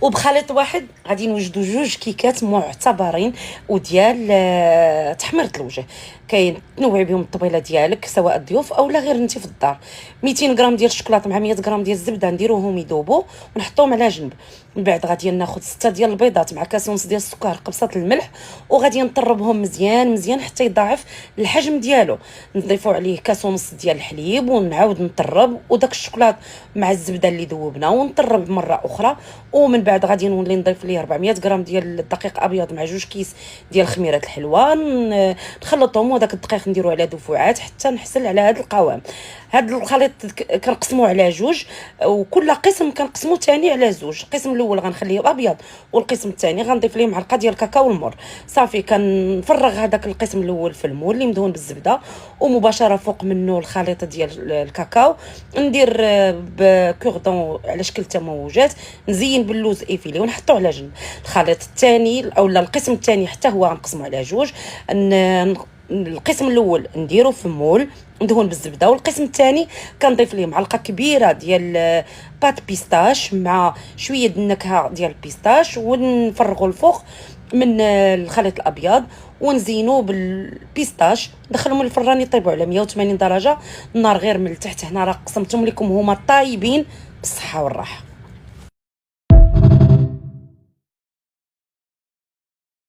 وبخليط واحد غادي نوجدوا جوج كيكات معتبرين وديال تحميره الوجه. كاين تنوعي بهم الطبيله ديالك سواء الضيوف او لا غير انت في الدار. 200 غرام ديال الشوكولاط مع 100 غرام ديال الزبده نديروهم يذوبوا ونحطوهم على جنب. من بعد غادي ناخذ 6 ديال البيضات مع كاس ونص ديال السكر قبصه الملح، وغادي نطربهم مزيان مزيان حتى يضاعف الحجم ديالو. نضيفوا عليه كاس ونص ديال الحليب ونعاود نطرب، وداك الشوكولاط مع الزبده اللي ذوبنا ونطرب مره اخرى. ومن بعد غادي نولي نضيف ليه 400 غرام ديال الدقيق ابيض مع جوج كيس ديال خميره الحلوه، نخلطهم وداك الدقيق نديرو على دفعات حتى نحصل على هذا القوام. هذا الخليط كنقسموه على جوج، وكل قسم كنقسموه ثاني على زوج. القسم الاول غنخليه ابيض والقسم الثاني غنضيف ليه معلقه ديال الكاكاو المر. صافي كنفرغ هذاك القسم الاول في المول اللي مدهون بالزبده، ومباشره فوق منه الخليط ديال الكاكاو ندير بكوردون على شكل تموجات، نزين باللوز ايفيلي ونحطوه على جنب. الخليط الثاني او القسم الثاني حتى هو غنقسمه على جوج. القسم الاول نديرو في مول مدهون بالزبده، والقسم الثاني كنضيف ليه معلقه كبيره ديال بات بيستاش مع شويه النكهه ديال البيستاش، ونفرغوا الفوق من الخليط الابيض ونزينوه بالبيستاش. ندخلهم الفران يطيبوا على 180 درجه، النار غير من التحت. هنا راه قسمتهم لكم هما طايبين بالصحه والراحه.